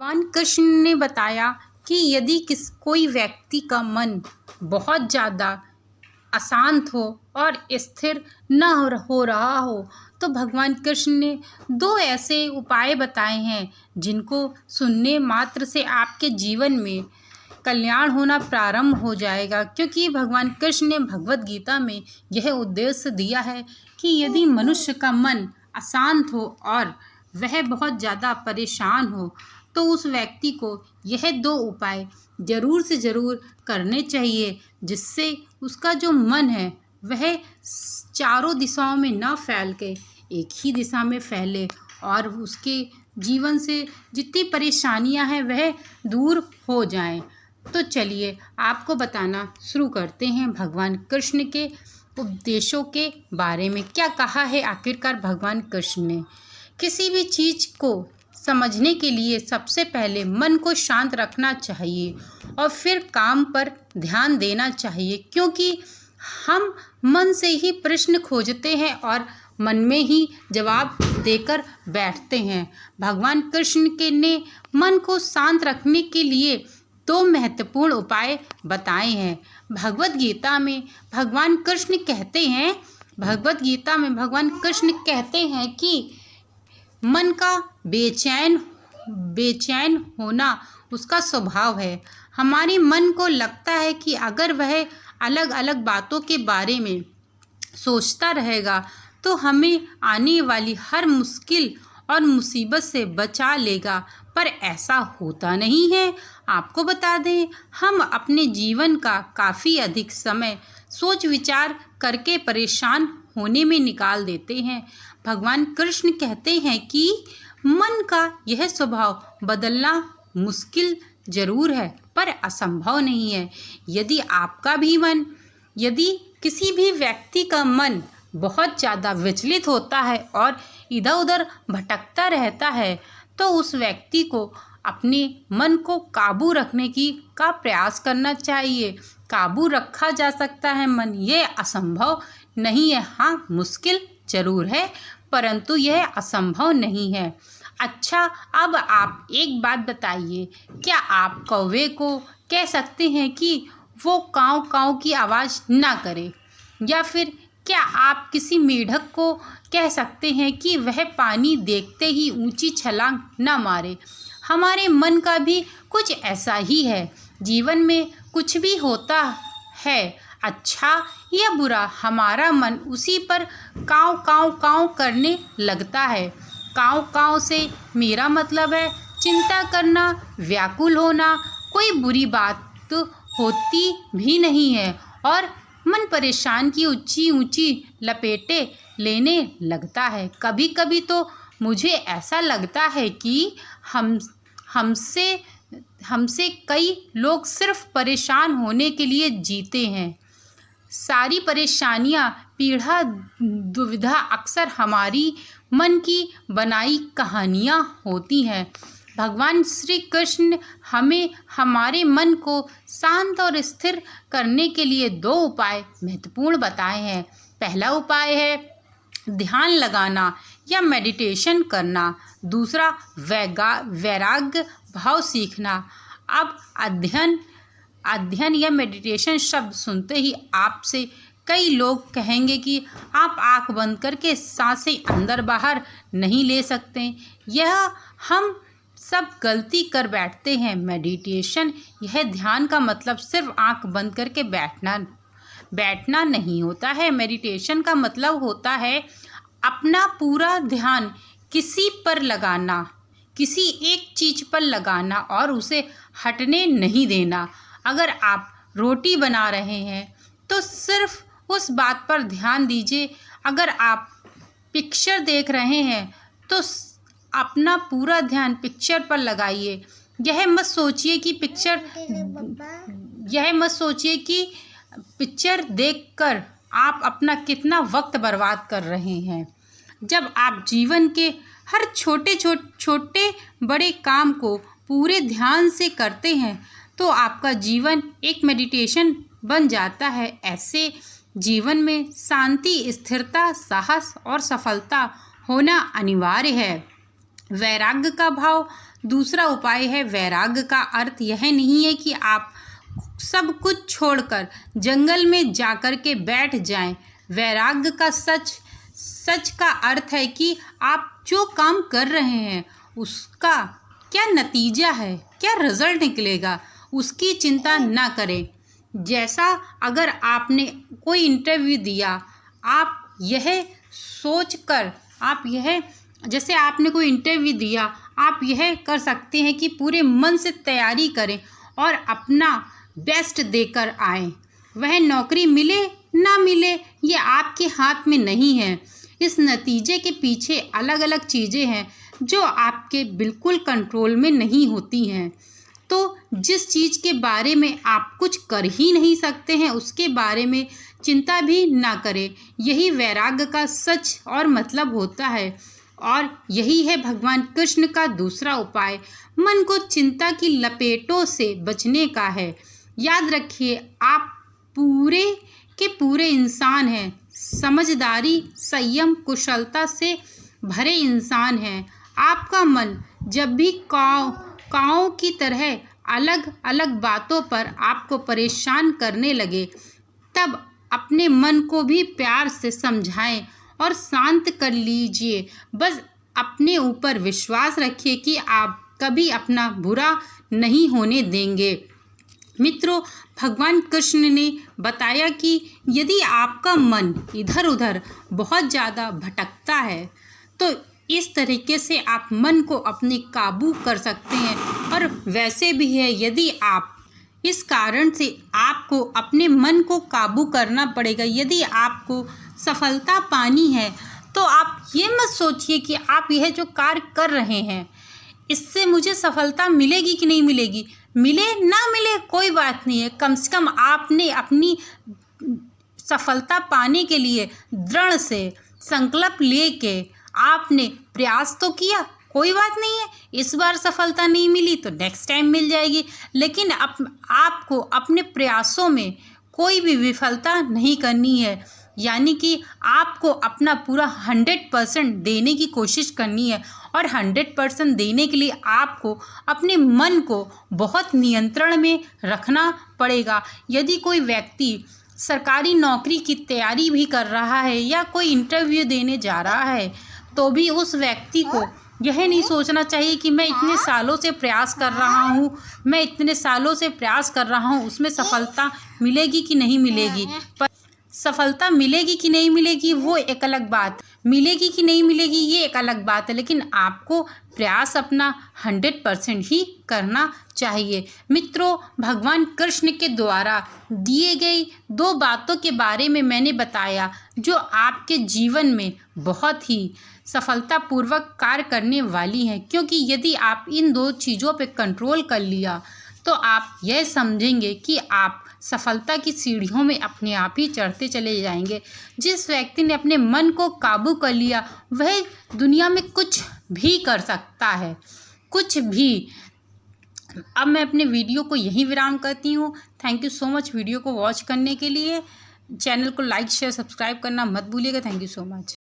भगवान कृष्ण ने बताया कि यदि कोई व्यक्ति का मन बहुत ज़्यादा अशांत हो और स्थिर न हो रहा हो तो भगवान कृष्ण ने दो ऐसे उपाय बताए हैं जिनको सुनने मात्र से आपके जीवन में कल्याण होना प्रारंभ हो जाएगा। क्योंकि भगवान कृष्ण ने भगवत गीता में यह उद्देश्य दिया है कि यदि मनुष्य का मन अशांत हो और वह बहुत ज़्यादा परेशान हो तो उस व्यक्ति को यह दो उपाय ज़रूर से ज़रूर करने चाहिए, जिससे उसका जो मन है वह चारों दिशाओं में न फैल के एक ही दिशा में फैले और उसके जीवन से जितनी परेशानियां हैं वह दूर हो जाएं। तो चलिए आपको बताना शुरू करते हैं भगवान कृष्ण के उपदेशों के बारे में। क्या कहा है आखिरकार भगवान कृष्ण ने? किसी भी चीज़ को समझने के लिए सबसे पहले मन को शांत रखना चाहिए और फिर काम पर ध्यान देना चाहिए, क्योंकि हम मन से ही प्रश्न खोजते हैं और मन में ही जवाब देकर बैठते हैं। भगवान कृष्ण के ने मन को शांत रखने के लिए दो महत्वपूर्ण उपाय बताए हैं। भगवत गीता में भगवान कृष्ण कहते हैं कि मन का बेचैन होना उसका स्वभाव है। हमारे मन को लगता है कि अगर वह अलग अलग बातों के बारे में सोचता रहेगा तो हमें आने वाली हर मुश्किल और मुसीबत से बचा लेगा, पर ऐसा होता नहीं है। आपको बता दें, हम अपने जीवन का काफ़ी अधिक समय सोच विचार करके परेशान होने में निकाल देते हैं। भगवान कृष्ण कहते हैं कि मन का यह स्वभाव बदलना मुश्किल जरूर है पर असंभव नहीं है। यदि किसी भी व्यक्ति का मन बहुत ज़्यादा विचलित होता है और इधर उधर भटकता रहता है तो उस व्यक्ति को अपने मन को काबू रखने का प्रयास करना चाहिए। काबू रखा जा सकता है मन, ये असंभव नहीं है। हाँ, मुश्किल जरूर है परंतु यह असंभव नहीं है। अच्छा, अब आप एक बात बताइए, क्या आप कौवे को कह सकते हैं कि वो काँव काँव की आवाज़ ना करे? या फिर क्या आप किसी मेढक को कह सकते हैं कि वह पानी देखते ही ऊंची छलांग ना मारे? हमारे मन का भी कुछ ऐसा ही है। जीवन में कुछ भी होता है, अच्छा या बुरा, हमारा मन उसी पर काँव काँव काँव करने लगता है। काँव काँव से मेरा मतलब है चिंता करना, व्याकुल होना। कोई बुरी बात होती भी नहीं है और मन परेशान की ऊंची ऊंची लपेटे लेने लगता है। कभी कभी तो मुझे ऐसा लगता है कि हमसे कई लोग सिर्फ परेशान होने के लिए जीते हैं। सारी परेशानियां, पीड़ा, दुविधा अक्सर हमारी मन की बनाई कहानियां होती हैं। भगवान श्री कृष्ण हमें हमारे मन को शांत और स्थिर करने के लिए दो उपाय महत्वपूर्ण बताए हैं। पहला उपाय है ध्यान लगाना या मेडिटेशन करना। दूसरा वैराग्य भाव सीखना। अब अध्ययन या मेडिटेशन शब्द सुनते ही आपसे कई लोग कहेंगे कि आप आंख बंद करके सांसें अंदर बाहर नहीं ले सकते। यह हम सब गलती कर बैठते हैं। मेडिटेशन, यह ध्यान का मतलब सिर्फ आंख बंद करके बैठना नहीं होता है। मेडिटेशन का मतलब होता है अपना पूरा ध्यान किसी पर लगाना, किसी एक चीज़ पर लगाना और उसे हटने नहीं देना। अगर आप रोटी बना रहे हैं तो सिर्फ उस बात पर ध्यान दीजिए। अगर आप पिक्चर देख रहे हैं तो अपना पूरा ध्यान पिक्चर पर लगाइए। यह मत सोचिए कि पिक्चर देखकर आप अपना कितना वक्त बर्बाद कर रहे हैं। जब आप जीवन के हर छोटे बड़े काम को पूरे ध्यान से करते हैं तो आपका जीवन एक मेडिटेशन बन जाता है। ऐसे जीवन में शांति, स्थिरता, साहस और सफलता होना अनिवार्य है। वैराग्य का भाव। दूसरा उपाय है वैराग्य का अर्थ यह नहीं है कि आप सब कुछ छोड़कर जंगल में जाकर के बैठ जाएं। वैराग्य का सच का अर्थ है कि आप जो काम कर रहे हैं उसका क्या नतीजा है, क्या रिजल्ट निकलेगा, उसकी चिंता ना करें। जैसा अगर आपने कोई इंटरव्यू दिया, आप यह सोचकर जैसे आपने कोई इंटरव्यू दिया, आप यह कर सकते हैं कि पूरे मन से तैयारी करें और अपना बेस्ट देकर आएँ। वह नौकरी मिले ना मिले ये आपके हाथ में नहीं है। इस नतीजे के पीछे अलग अलग चीज़ें हैं जो आपके बिल्कुल कंट्रोल में नहीं होती हैं। तो जिस चीज़ के बारे में आप कुछ कर ही नहीं सकते हैं उसके बारे में चिंता भी ना करें। यही वैराग्य का सच और मतलब होता है। और यही है भगवान कृष्ण का दूसरा उपाय, मन को चिंता की लपेटों से बचने का है। याद रखिए, आप पूरे के पूरे इंसान हैं, समझदारी, संयम, कुशलता से भरे इंसान हैं। आपका मन जब भी काँव की तरह अलग अलग बातों पर आपको परेशान करने लगे, तब अपने मन को भी प्यार से समझाएं और शांत कर लीजिए। बस अपने ऊपर विश्वास रखिए कि आप कभी अपना बुरा नहीं होने देंगे। मित्रों, भगवान कृष्ण ने बताया कि यदि आपका मन इधर उधर बहुत ज़्यादा भटकता है तो इस तरीके से आप मन को अपने काबू कर सकते हैं। और वैसे भी है, यदि आप इस कारण से आपको अपने मन को काबू करना पड़ेगा। यदि आपको सफलता पानी है तो आप ये मत सोचिए कि आप यह जो कार्य कर रहे हैं इससे मुझे सफलता मिलेगी कि नहीं मिलेगी। मिले ना मिले कोई बात नहीं है, कम से कम आपने अपनी सफलता पाने के लिए दृढ़ से संकल्प लेके आपने प्रयास तो किया। कोई बात नहीं है, इस बार सफलता नहीं मिली तो नेक्स्ट टाइम मिल जाएगी। लेकिन आपको अपने प्रयासों में कोई भी विफलता नहीं करनी है। यानी कि आपको अपना पूरा 100% देने की कोशिश करनी है। और 100% देने के लिए आपको अपने मन को बहुत नियंत्रण में रखना पड़ेगा। यदि कोई व्यक्ति सरकारी नौकरी की तैयारी भी कर रहा है या कोई इंटरव्यू देने जा रहा है तो भी उस व्यक्ति को यह नहीं सोचना चाहिए कि मैं इतने सालों से प्रयास कर रहा हूँ, उसमें सफलता मिलेगी कि नहीं मिलेगी। पर सफलता मिलेगी कि नहीं मिलेगी वो एक अलग बात, मिलेगी कि नहीं मिलेगी ये एक अलग बात है, लेकिन आपको प्रयास अपना 100% ही करना चाहिए। मित्रों, भगवान कृष्ण के द्वारा दिए गई 2 बातों के बारे में मैंने बताया जो आपके जीवन में बहुत ही सफलतापूर्वक कार्य करने वाली हैं। क्योंकि यदि आप इन 2 चीज़ों पे कंट्रोल कर लिया तो आप यह समझेंगे कि आप सफलता की सीढ़ियों में अपने आप ही चढ़ते चले जाएंगे। जिस व्यक्ति ने अपने मन को काबू कर लिया वह दुनिया में कुछ भी कर सकता है, कुछ भी। अब मैं अपने वीडियो को यहीं विराम करती हूँ। Thank you so much video को वॉच करने के लिए। चैनल को लाइक शेयर सब्सक्राइब करना मत भूलिएगा। Thank you so much.